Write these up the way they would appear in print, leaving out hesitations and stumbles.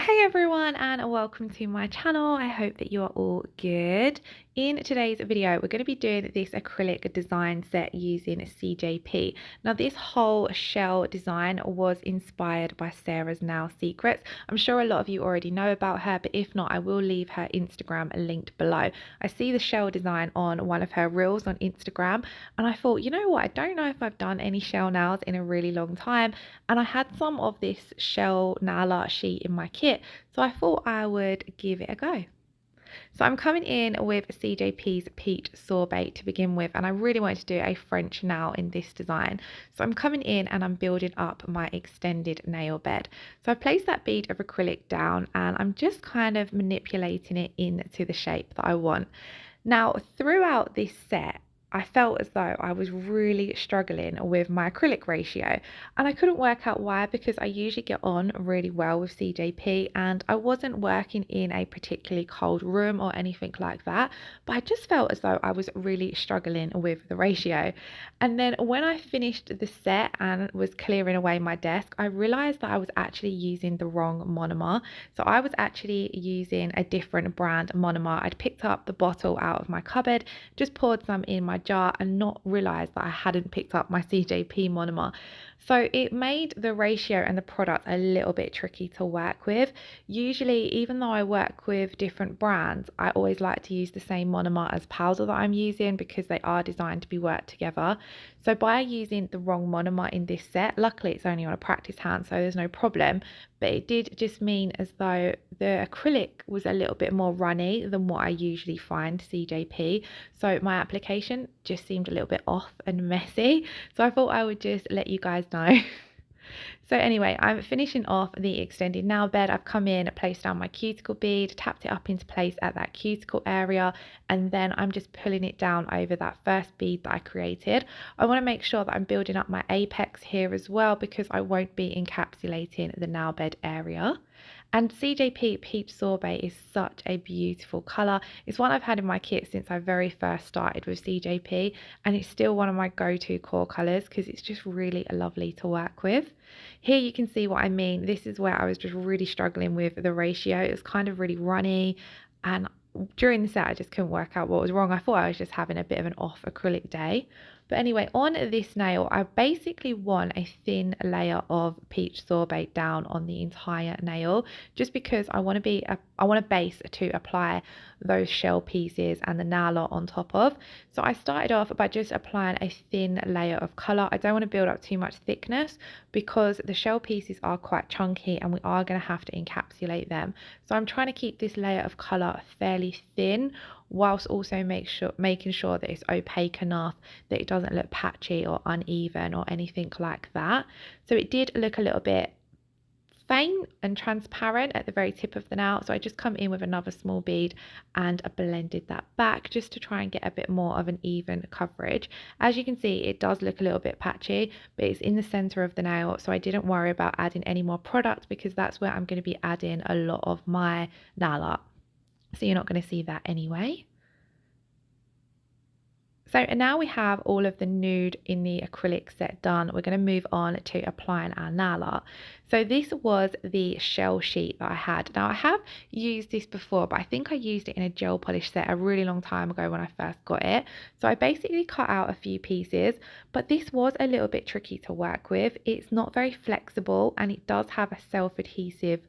Hey everyone, and welcome to my channel. I hope that you are all good. In today's video, we're going to be doing this acrylic design set using CJP. Now this whole shell design was inspired by Sarah's Nail Secrets. I'm sure a lot of you already know about her, but if not, I will leave her Instagram linked below. I see the shell design on one of her reels on Instagram, and I thought, you know what, I don't know if I've done any shell nails in a really long time, and I had some of this shell nail art sheet in my kit, so I thought I would give it a go. So I'm coming in with CJP's Peach Sorbet to begin with, and I really wanted to do a French nail in this design. So I'm coming in and I'm building up my extended nail bed. So I've placed that bead of acrylic down and I'm just kind of manipulating it into the shape that I want. Now, throughout this set, I felt as though I was really struggling with my acrylic ratio, and I couldn't work out why, because I usually get on really well with CJP and I wasn't working in a particularly cold room or anything like that, but I just felt as though I was really struggling with the ratio. And then when I finished the set and was clearing away my desk, I realized that I was actually using the wrong monomer. So I was actually using a different brand monomer. I'd picked up the bottle out of my cupboard, just poured some in my jar and not realized that I hadn't picked up my CJP monomer. So it made the ratio and the product a little bit tricky to work with. Usually, even though I work with different brands, I always like to use the same monomer as powder that I'm using because they are designed to be worked together. So by using the wrong monomer in this set, luckily it's only on a practice hand, so there's no problem, but it did just mean as though the acrylic was a little bit more runny than what I usually find CJP. So my application just seemed a little bit off and messy. So I thought I would just let you guys know. So anyway, I'm finishing off the extended nail bed. I've come in, placed down my cuticle bead, tapped it up into place at that cuticle area, and then I'm just pulling it down over that first bead that I created. I want to make sure that I'm building up my apex here as well, because I won't be encapsulating the nail bed area. And CJP Peach Sorbet is such a beautiful colour. It's one I've had in my kit since I very first started with CJP, and it's still one of my go-to core colours because it's just really lovely to work with. Here you can see what I mean. This is where I was just really struggling with the ratio. It was kind of really runny, and during the set I just couldn't work out what was wrong. I thought I was just having a bit of an off acrylic day. But anyway, on this nail, I basically want a thin layer of peach sorbet down on the entire nail, just because I want a base to apply those shell pieces and the nail art on top of. So I started off by just applying a thin layer of colour. I don't want to build up too much thickness because the shell pieces are quite chunky and we are going to have to encapsulate them. So I'm trying to keep this layer of colour fairly thin, whilst also making sure that it's opaque enough that it doesn't look patchy or uneven or anything like that. So it did look a little bit faint and transparent at the very tip of the nail, so I just come in with another small bead and I blended that back just to try and get a bit more of an even coverage. As you can see, it does look a little bit patchy, but it's in the center of the nail, so I didn't worry about adding any more product because that's where I'm going to be adding a lot of my nail art. So you're not going to see that anyway. So now we have all of the nude in the acrylic set done. We're going to move on to applying our nail art. So this was the shell sheet that I had. Now I have used this before, but I think I used it in a gel polish set a really long time ago when I first got it. So I basically cut out a few pieces, but this was a little bit tricky to work with. It's not very flexible and it does have a self-adhesive,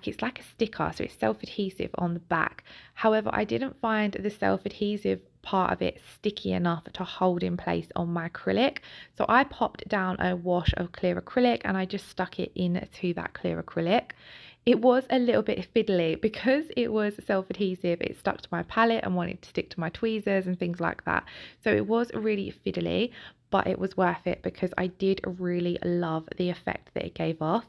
it's like a sticker, so it's self-adhesive on the back. However, I didn't find the self-adhesive part of it sticky enough to hold in place on my acrylic, so I popped down a wash of clear acrylic and I just stuck it into that clear acrylic. It was a little bit fiddly because it was self-adhesive. It stuck to my palette and wanted to stick to my tweezers and things like that, so it was really fiddly, but it was worth it because I did really love the effect that it gave off.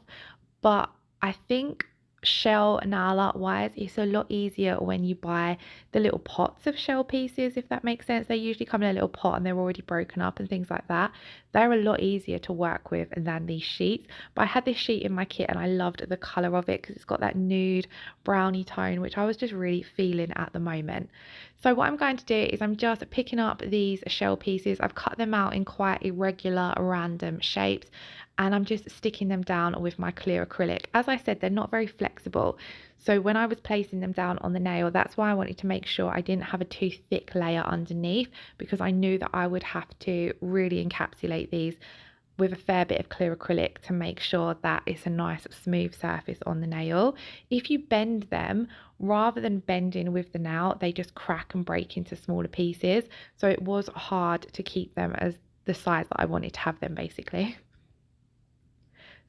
But I think shell nail art wise, it's a lot easier when you buy the little pots of shell pieces, if that makes sense. They usually come in a little pot and they're already broken up and things like that. They're a lot easier to work with than these sheets. But I had this sheet in my kit and I loved the color of it because it's got that nude brownie tone, which I was just really feeling at the moment. So what I'm going to do is I'm just picking up these shell pieces. I've cut them out in quite irregular, random shapes, and I'm just sticking them down with my clear acrylic. As I said, they're not very flexible. So when I was placing them down on the nail, that's why I wanted to make sure I didn't have a too thick layer underneath, because I knew that I would have to really encapsulate these with a fair bit of clear acrylic to make sure that it's a nice smooth surface on the nail. If you bend them, rather than bending with the nail, they just crack and break into smaller pieces. So it was hard to keep them as the size that I wanted to have them, basically.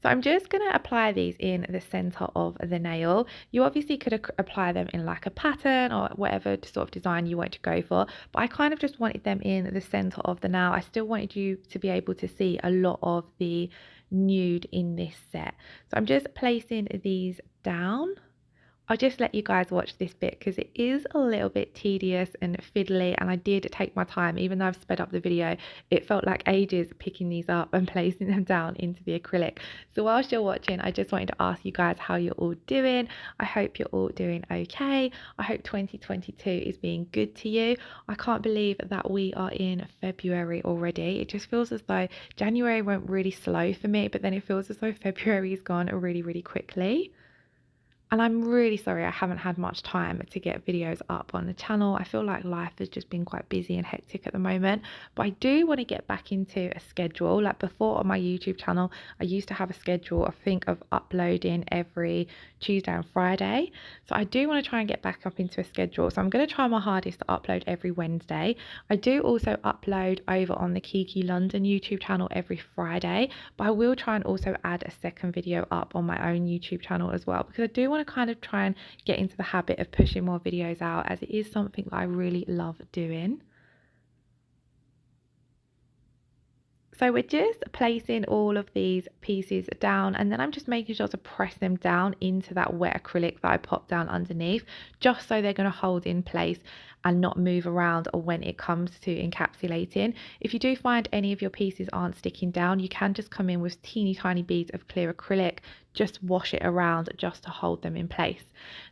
So I'm just going to apply these in the center of the nail. You obviously could apply them in like a pattern or whatever sort of design you want to go for, but I kind of just wanted them in the center of the nail. I still wanted you to be able to see a lot of the nude in this set. So I'm just placing these down. I'll just let you guys watch this bit because it is a little bit tedious and fiddly, and I did take my time. Even though I've sped up the video, it felt like ages picking these up and placing them down into the acrylic. So whilst you're watching, I just wanted to ask you guys how you're all doing. I hope you're all doing okay. I hope 2022 is being good to you. I can't believe that we are in February already. It just feels as though January went really slow for me, but then it feels as though February has gone really, really quickly. And I'm really sorry I haven't had much time to get videos up on the channel. I feel like life has just been quite busy and hectic at the moment. But I do want to get back into a schedule. Like before on my YouTube channel, I used to have a schedule, I think, of uploading every Tuesday and Friday. So I do want to try and get back up into a schedule. So I'm going to try my hardest to upload every Wednesday. I do also upload over on the Kiki London YouTube channel every Friday. But I will try and also add a second video up on my own YouTube channel as well, because I do want to kind of try and get into the habit of pushing more videos out, as it is something that I really love doing. So we're just placing all of these pieces down, and then I'm just making sure to press them down into that wet acrylic that I popped down underneath, just so they're going to hold in place and not move around when it comes to encapsulating. If you do find any of your pieces aren't sticking down, you can just come in with teeny tiny beads of clear acrylic, just wash it around just to hold them in place.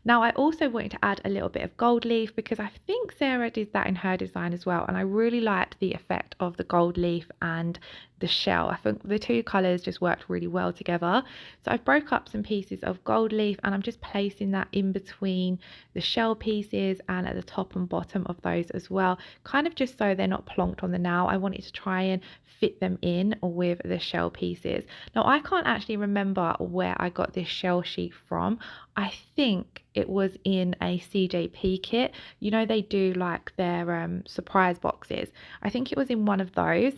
Now I also wanted to add a little bit of gold leaf, because I think Sarah did that in her design as well, and I really liked the effect of the gold leaf and the shell. I think the two colours just worked really well together. So I broke up some pieces of gold leaf, and I'm just placing that in between the shell pieces and at the top and bottom of those as well, kind of just so they're not plonked on the nail. I wanted to try and fit them in with the shell pieces. Now I can't actually remember where I got this shell sheet from. I think it was in a CJP kit. You know, they do like their surprise boxes. I think it was in one of those.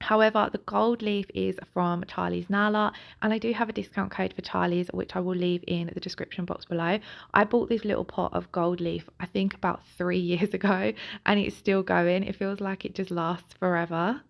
However, the gold leaf is from Charlie's Nail Art, and I do have a discount code for Charlie's, which I will leave in the description box below. I bought this little pot of gold leaf, I think about 3 years ago, and it's still going. It feels like it just lasts forever.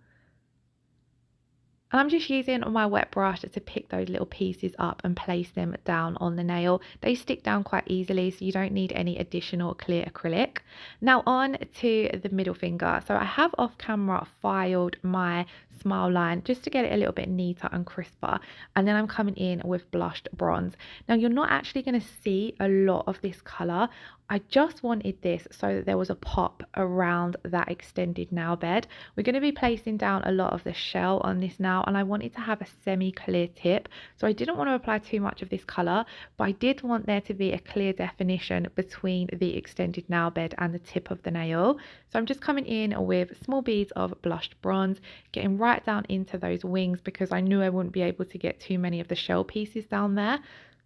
And I'm just using my wet brush to pick those little pieces up and place them down on the nail. They stick down quite easily, so you don't need any additional clear acrylic. Now on to the middle finger. So I have off camera filed my smile line just to get it a little bit neater and crisper, and then I'm coming in with blushed bronze. Now you're not actually going to see a lot of this colour. I just wanted this so that there was a pop around that extended nail bed. We're going to be placing down a lot of the shell on this nail, and I wanted to have a semi-clear tip, so I didn't want to apply too much of this colour, but I did want there to be a clear definition between the extended nail bed and the tip of the nail. So I'm just coming in with small beads of blushed bronze, getting right down into those wings, because I knew I wouldn't be able to get too many of the shell pieces down there.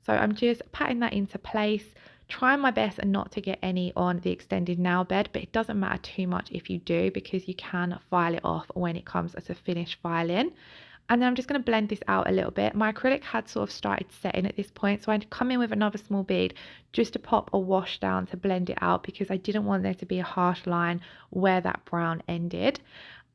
So I'm just patting that into place, trying my best and not to get any on the extended nail bed, but it doesn't matter too much if you do, because you can file it off when it comes to finish filing. And then I'm just going to blend this out a little bit. My acrylic had sort of started setting at this point, so I'd come in with another small bead just to pop a wash down to blend it out, because I didn't want there to be a harsh line where that brown ended.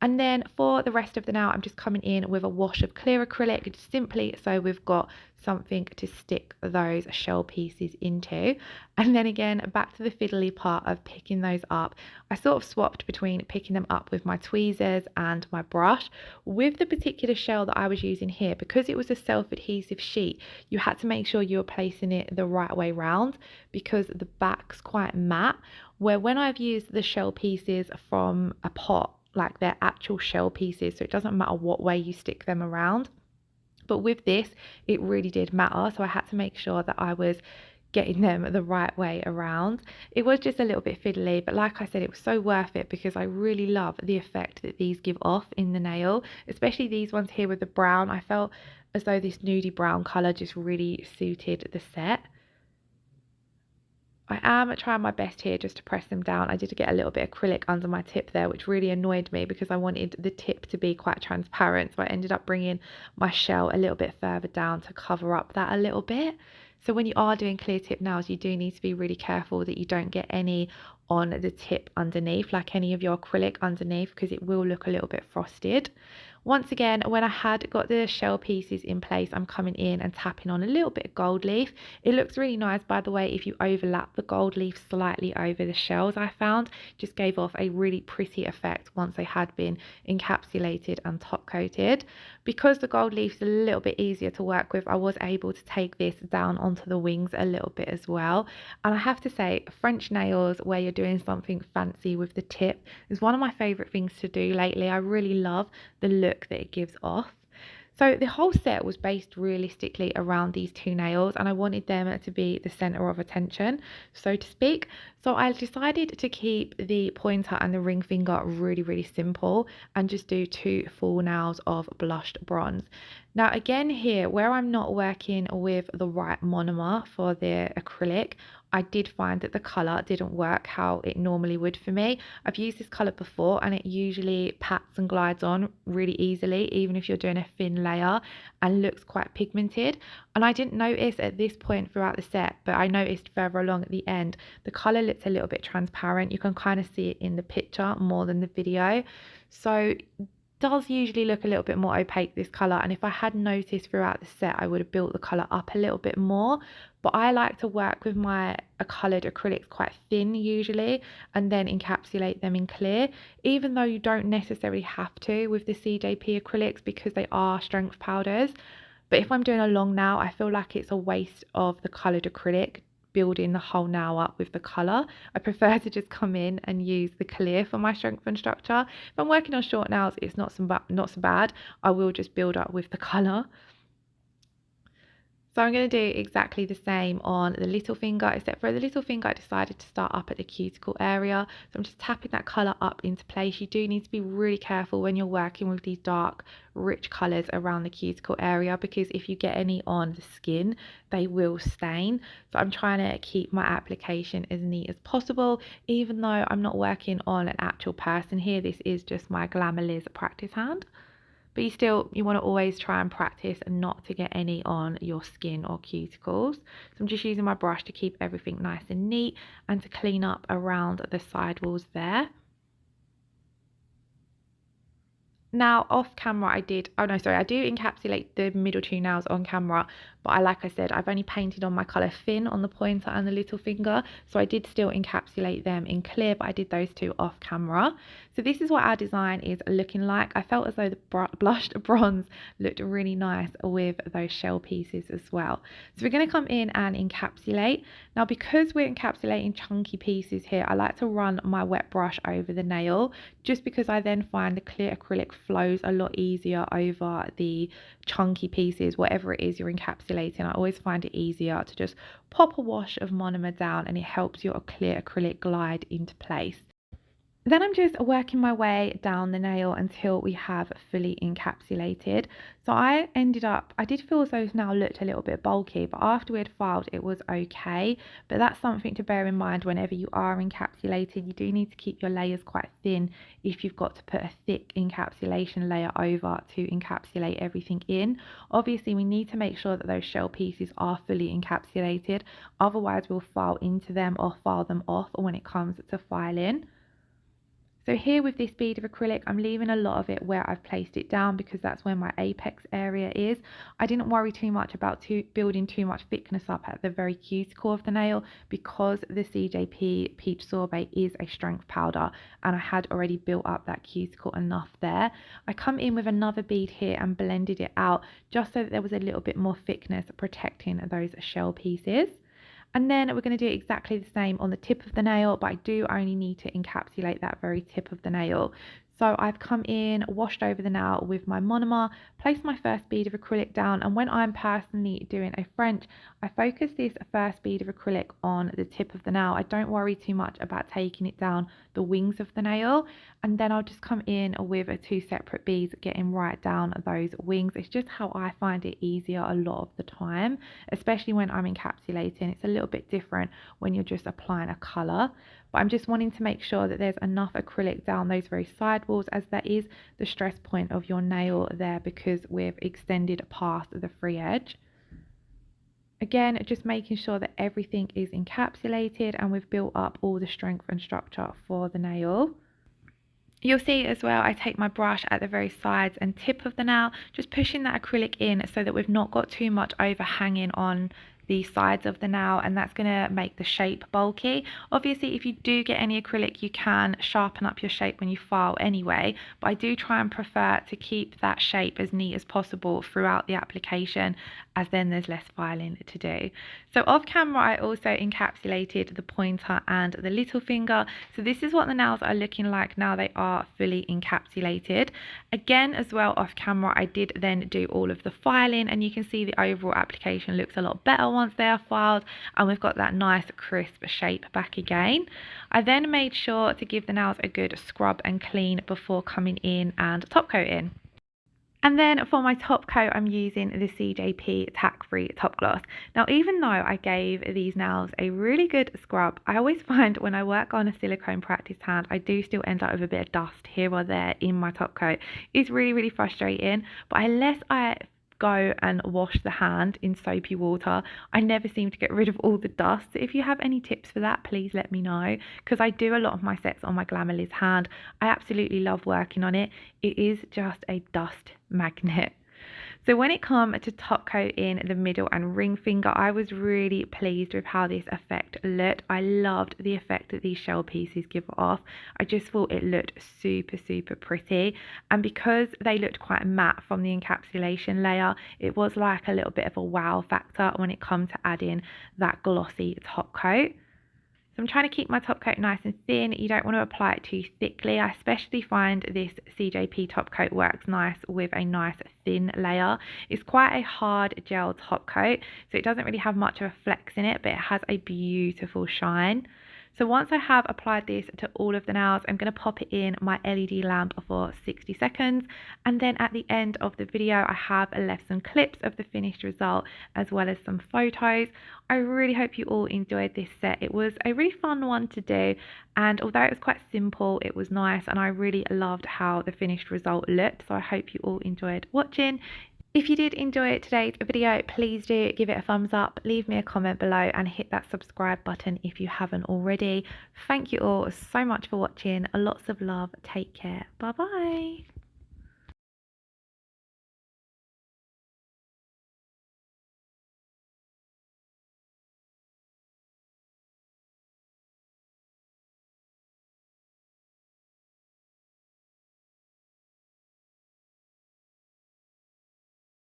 And then for the rest of the nail, I'm just coming in with a wash of clear acrylic, simply so we've got something to stick those shell pieces into. And then again, back to the fiddly part of picking those up. I sort of swapped between picking them up with my tweezers and my brush. With the particular shell that I was using here, because it was a self-adhesive sheet, you had to make sure you were placing it the right way round, because the back's quite matte, where when I've used the shell pieces from a pot, like they're actual shell pieces, so it doesn't matter what way you stick them around, But with this, it really did matter. So I had to make sure that I was getting them the right way around. It was just a little bit fiddly, but like I said, it was so worth it because I really love the effect that these give off in the nail, especially these ones here with the brown. I felt as though this nudie brown colour just really suited the set. I am trying my best here just to press them down. I did get a little bit of acrylic under my tip there, which really annoyed me because I wanted the tip to be quite transparent. So I ended up bringing my shell a little bit further down to cover up that a little bit. So when you are doing clear tip nails, you do need to be really careful that you don't get any on the tip underneath, like any of your acrylic underneath, because it will look a little bit frosted. Once again, when I had got the shell pieces in place, I'm coming in and tapping on a little bit of gold leaf. It looks really nice, by the way, if you overlap the gold leaf slightly over the shells. I found just gave off a really pretty effect once they had been encapsulated and top coated. Because the gold leaf is a little bit easier to work with, I was able to take this down onto the wings a little bit as well. And I have to say, French nails where you're doing something fancy with the tip is one of my favorite things to do lately. I really love the look that it gives off. So the whole set was based realistically around these two nails, and I wanted them to be the center of attention, so to speak. So I decided to keep the pointer and the ring finger really simple and just do two full nails of blushed bronze. Now again here, where I'm not working with the right monomer for the acrylic, I did find that the colour didn't work how it normally would for me. I've used this colour before and it usually pats and glides on really easily, even if you're doing a thin layer, and looks quite pigmented. And I didn't notice at this point throughout the set, but I noticed further along at the end, the colour looks a little bit transparent. You can kind of see it in the picture more than the video. So does usually look a little bit more opaque, this colour, and if I had noticed throughout the set I would have built the colour up a little bit more. But I like to work with my coloured acrylics quite thin usually and then encapsulate them in clear, even though you don't necessarily have to with the CJP acrylics because they are strength powders. But if I'm doing a long nail, I feel like it's a waste of the coloured acrylic building the whole nail up with the colour. I prefer to just come in and use the clear for my strength and structure. If I'm working on short nails, it's not so bad. I will just build up with the colour. So I'm going to do exactly the same on the little finger, except for the little finger I decided to start up at the cuticle area. So I'm just tapping that colour up into place. You do need to be really careful when you're working with these dark, rich colours around the cuticle area, because if you get any on the skin, they will stain. So I'm trying to keep my application as neat as possible, even though I'm not working on an actual person here. This is just my Glamour Liz practice hand. But you want to always try and practice and not to get any on your skin or cuticles. So I'm just using my brush to keep everything nice and neat and to clean up around the sidewalls there. Now off camera I do encapsulate the middle two nails on camera, but like I said, I've only painted on my colour thin on the pointer and the little finger, so I did still encapsulate them in clear, but I did those two off camera. So this is what our design is looking like. I felt as though the blushed bronze looked really nice with those shell pieces as well. So we're going to come in and encapsulate. Now because we're encapsulating chunky pieces here, I like to run my wet brush over the nail, just because I then find the clear acrylic flows a lot easier over the chunky pieces, whatever it is you're encapsulating. I always find it easier to just pop a wash of monomer down and it helps your clear acrylic glide into place. Then I'm just working my way down the nail until we have fully encapsulated. So I did feel as though this nail looked a little bit bulky, but after we had filed it was okay. But that's something to bear in mind whenever you are encapsulated. You do need to keep your layers quite thin if you've got to put a thick encapsulation layer over to encapsulate everything in. Obviously we need to make sure that those shell pieces are fully encapsulated, otherwise we'll file into them or file them off when it comes to filing. So here with this bead of acrylic, I'm leaving a lot of it where I've placed it down because that's where my apex area is. I didn't worry too much about building too much thickness up at the very cuticle of the nail because the CJP Peach Sorbet is a strength powder and I had already built up that cuticle enough there. I come in with another bead here and blended it out just so that there was a little bit more thickness protecting those shell pieces. And then we're going to do exactly the same on the tip of the nail, but I do only need to encapsulate that very tip of the nail. So I've come in, washed over the nail with my monomer, placed my first bead of acrylic down, and when I'm personally doing a French, I focus this first bead of acrylic on the tip of the nail. I don't worry too much about taking it down the wings of the nail, and then I'll just come in with 2 separate beads, getting right down those wings. It's just how I find it easier a lot of the time, especially when I'm encapsulating. It's a little bit different when you're just applying a colour. But I'm just wanting to make sure that there's enough acrylic down those very side walls, as that is the stress point of your nail there, because we've extended past the free edge. Again, just making sure that everything is encapsulated and we've built up all the strength and structure for the nail. You'll see as well, I take my brush at the very sides and tip of the nail, just pushing that acrylic in so that we've not got too much overhanging on the sides of the nail, and that's going to make the shape bulky. Obviously, if you do get any acrylic, you can sharpen up your shape when you file anyway, but I do try and prefer to keep that shape as neat as possible throughout the application, as then there's less filing to do. So off camera, I also encapsulated the pointer and the little finger. So this is what the nails are looking like now they are fully encapsulated. Again, as well, off camera, I did then do all of the filing, and you can see the overall application looks a lot better once they are filed, and we've got that nice crisp shape back again. I then made sure to give the nails a good scrub and clean before coming in and top coating. And then for my top coat, I'm using the CJP Tack Free Top Gloss. Now, even though I gave these nails a really good scrub, I always find when I work on a silicone practice hand, I do still end up with a bit of dust here or there in my top coat. It's really, really frustrating, but unless I go and wash the hand in soapy water, I never seem to get rid of all the dust. So if you have any tips for that, please let me know, because I do a lot of my sets on my Glamourliz hand. I absolutely love working on it. It is just a dust magnet. So when it comes to top coat in the middle and ring finger, I was really pleased with how this effect looked. I loved the effect that these shell pieces give off. I just thought it looked super, super pretty. And because they looked quite matte from the encapsulation layer, it was like a little bit of a wow factor when it comes to adding that glossy top coat. So I'm trying to keep my top coat nice and thin. You don't want to apply it too thickly. I especially find this CJP top coat works nice with a nice thin layer. It's quite a hard gel top coat, so it doesn't really have much of a flex in it, but it has a beautiful shine. So once I have applied this to all of the nails, I'm going to pop it in my LED lamp for 60 seconds. And then at the end of the video, I have left some clips of the finished result as well as some photos. I really hope you all enjoyed this set. It was a really fun one to do, and although it was quite simple, it was nice, and I really loved how the finished result looked. So I hope you all enjoyed watching. If you did enjoy today's video, please do give it a thumbs up, leave me a comment below, and hit that subscribe button if you haven't already. Thank you all so much for watching. Lots of love. Take care. Bye bye.